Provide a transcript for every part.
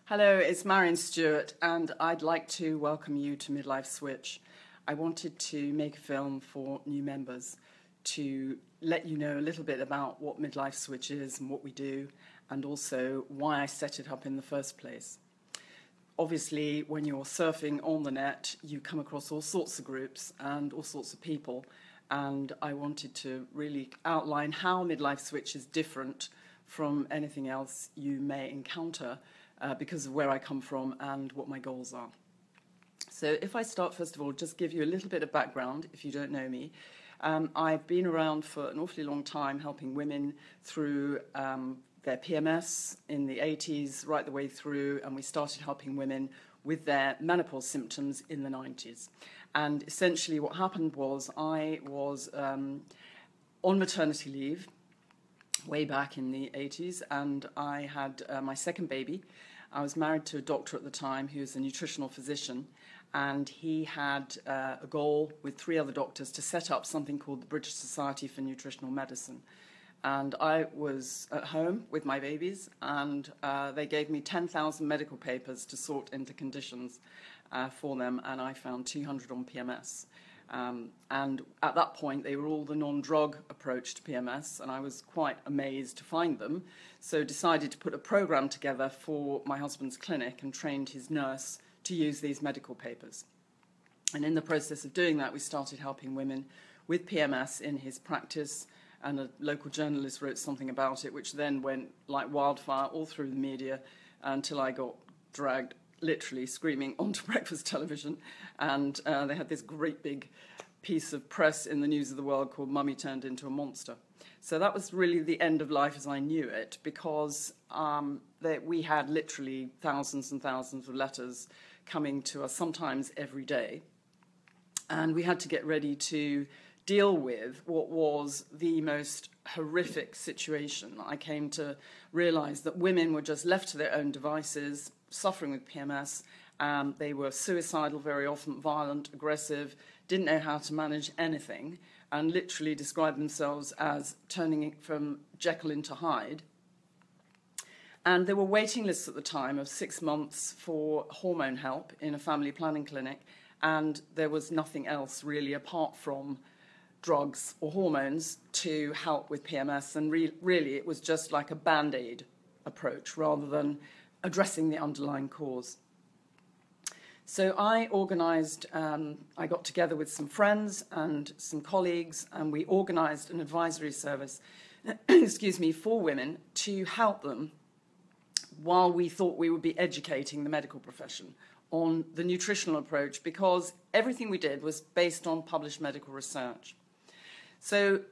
Hello, it's Maryon Stewart, and I'd like to welcome you to Midlife Switch. I wanted to make a film for new members to let you know a little bit about what Midlife Switch is and what we do, and also why I set it up in the first place. Obviously, when you're surfing on the net, you come across all sorts of groups and all sorts of people, and I wanted to really outline how Midlife Switch is different from anything else you may encounter because of where I come from and what my goals are. So if I start, first of all, just give you a little bit of background, if you don't know me. I've been around for an awfully long time helping women through their PMS in the 80s, right the way through, and we started helping women with their menopause symptoms in the 90s. And essentially what happened was I was on maternity leave way back in the 80s, and I had my second baby. I was married to a doctor at the time who was a nutritional physician, and he had a goal with 3 other doctors to set up something called the British Society for Nutritional Medicine. And I was at home with my babies, and they gave me 10,000 medical papers to sort into conditions for them, and I found 200 on PMS. And at that point, they were all the non-drug approach to PMS, and I was quite amazed to find them. So decided to put a program together for my husband's clinic and trained his nurse to use these medical papers. And in the process of doing that, we started helping women with PMS in his practice, and a local journalist wrote something about it, which then went like wildfire all through the media until I got dragged literally screaming onto breakfast television, and they had this great big piece of press in the News of the World called Mummy Turned into a Monster. So that was really the end of life as I knew it, because we had literally thousands and thousands of letters coming to us, sometimes every day, and we had to get ready to deal with what was the most horrific situation. I came to realize that women were just left to their own devices, suffering with PMS. They were suicidal, very often violent, aggressive, didn't know how to manage anything, and literally described themselves as turning from Jekyll into Hyde. And there were waiting lists at the time of 6 months for hormone help in a family planning clinic, and there was nothing else really apart from drugs or hormones to help with PMS, and really it was just like a Band-Aid approach rather than addressing the underlying cause. So I organised, I got together with some friends and some colleagues, and we organised an advisory service for women to help them while we thought we would be educating the medical profession on the nutritional approach, because everything we did was based on published medical research. So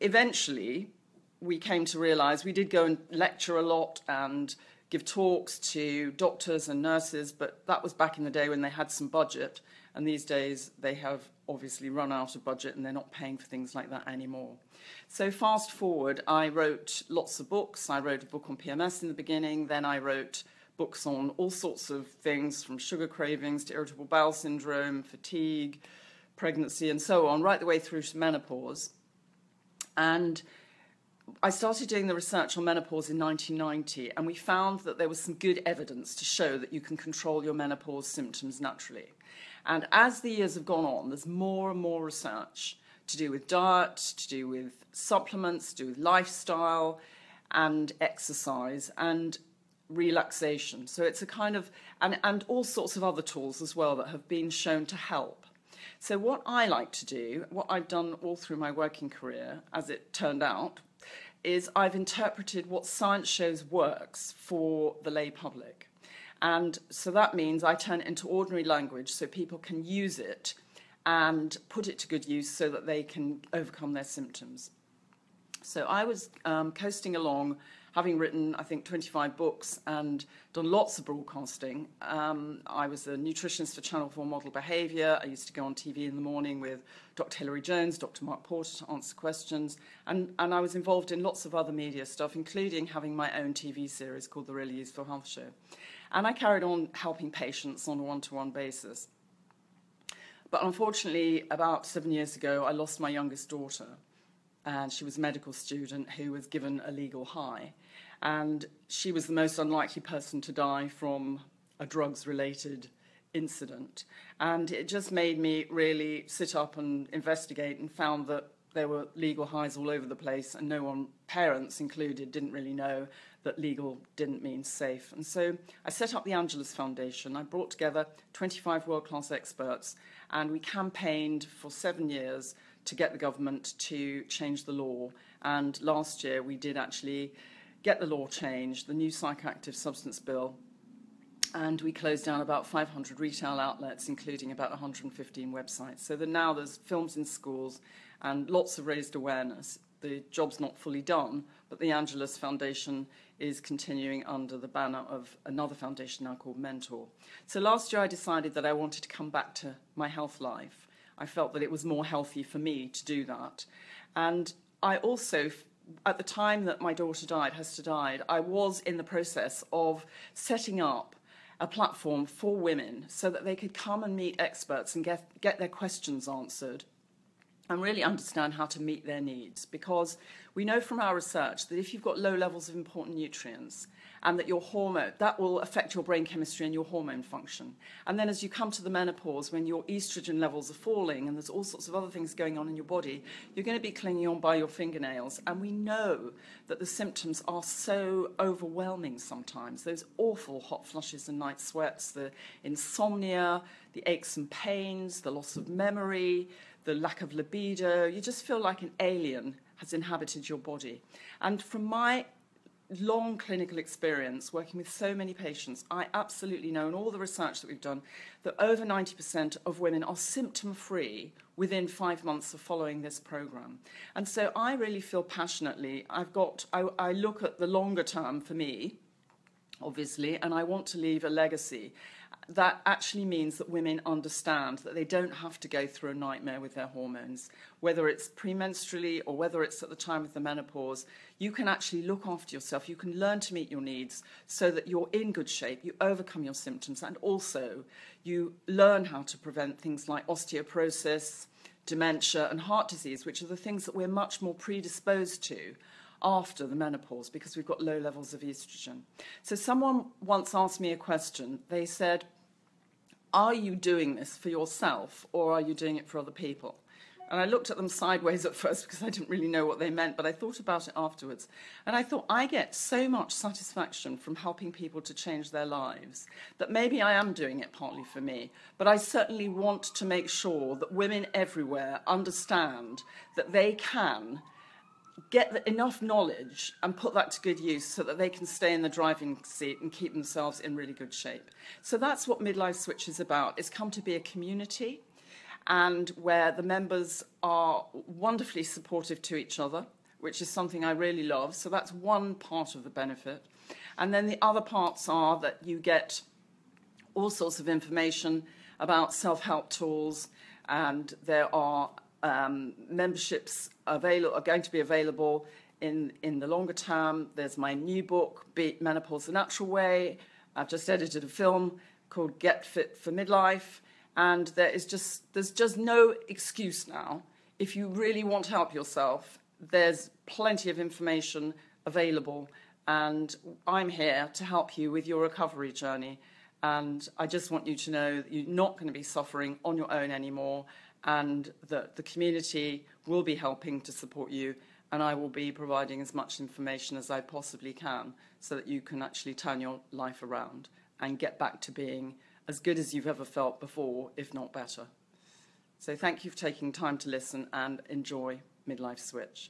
eventually we came to realise we did go and lecture a lot and give talks to doctors and nurses, but that was back in the day when they had some budget, and these days they have obviously run out of budget and they're not paying for things like that anymore. So fast forward, I wrote lots of books. I wrote a book on PMS in the beginning, then I wrote books on all sorts of things, from sugar cravings to irritable bowel syndrome, fatigue, pregnancy, and so on, right the way through to menopause. And I started doing the research on menopause in 1990, and we found that there was some good evidence to show that you can control your menopause symptoms naturally. And as the years have gone on, there's more and more research to do with diet, to do with supplements, to do with lifestyle and exercise and relaxation. So it's a kind of, and all sorts of other tools as well that have been shown to help. So what I like to do, what I've done all through my working career, as it turned out, is I've interpreted what science shows works for the lay public. And so that means I turn it into ordinary language so people can use it and put it to good use so that they can overcome their symptoms. So I was coasting along, having written, I think, 25 books and done lots of broadcasting. I was a nutritionist for Channel 4 Model Behaviour. I used to go on TV in the morning with Dr. Hilary Jones, Dr. Mark Porter to answer questions. And I was involved in lots of other media stuff, including having my own TV series called The Really Useful Health Show. And I carried on helping patients on a one-to-one basis. But unfortunately, about 7 years ago, I lost my youngest daughter. And she was a medical student who was given a legal high. And she was the most unlikely person to die from a drugs-related incident. And it just made me really sit up and investigate, and found that there were legal highs all over the place, and no one, parents included, didn't really know that legal didn't mean safe. And so I set up the Angelus Foundation. I brought together 25 world-class experts, and we campaigned for 7 years to get the government to change the law. And last year we did actually get the law changed, the new psychoactive substance bill, and we closed down about 500 retail outlets, including about 115 websites. So that now there's films in schools and lots of raised awareness. The job's not fully done, but the Angelus Foundation is continuing under the banner of another foundation now called Mentor. So last year I decided that I wanted to come back to my health life. I felt that it was more healthy for me to do that. And I also, at the time that my daughter died, Hester died, I was in the process of setting up a platform for women so that they could come and meet experts and get their questions answered and really understand how to meet their needs. Because we know from our research that if you've got low levels of important nutrients and that your hormone, that will affect your brain chemistry and your hormone function. And then as you come to the menopause, when your estrogen levels are falling and there's all sorts of other things going on in your body, you're going to be clinging on by your fingernails. And we know that the symptoms are so overwhelming sometimes. Those awful hot flushes and night sweats, the insomnia, the aches and pains, the loss of memory, the lack of libido. You just feel like an alien has inhabited your body. And from my long clinical experience working with so many patients, I absolutely know, and all the research that we've done, that over 90% of women are symptom-free within 5 months of following this program. And so I really feel passionately, I look at the longer term for me, obviously, and I want to leave a legacy that actually means that women understand that they don't have to go through a nightmare with their hormones, whether it's premenstrually or whether it's at the time of the menopause. You can actually look after yourself. You can learn to meet your needs so that you're in good shape, you overcome your symptoms, and also you learn how to prevent things like osteoporosis, dementia, and heart disease, which are the things that we're much more predisposed to after the menopause because we've got low levels of estrogen. So someone once asked me a question. They said, are you doing this for yourself or are you doing it for other people? And I looked at them sideways at first because I didn't really know what they meant, but I thought about it afterwards. And I thought, I get so much satisfaction from helping people to change their lives that maybe I am doing it partly for me, but I certainly want to make sure that women everywhere understand that they can get enough knowledge and put that to good use so that they can stay in the driving seat and keep themselves in really good shape. So that's what Midlife Switch is about. It's come to be a community and where the members are wonderfully supportive to each other, which is something I really love. So that's one part of the benefit. And then the other parts are that you get all sorts of information about self-help tools, and there are memberships are going to be available in the longer term. There's my new book, Menopause the Natural Way. I've just edited a film called Get Fit for Midlife. And there's just no excuse now. If you really want to help yourself, there's plenty of information available. And I'm here to help you with your recovery journey. And I just want you to know that you're not going to be suffering on your own anymore, and that the community will be helping to support you, and I will be providing as much information as I possibly can so that you can actually turn your life around and get back to being as good as you've ever felt before, if not better. So thank you for taking time to listen, and enjoy Midlife Switch.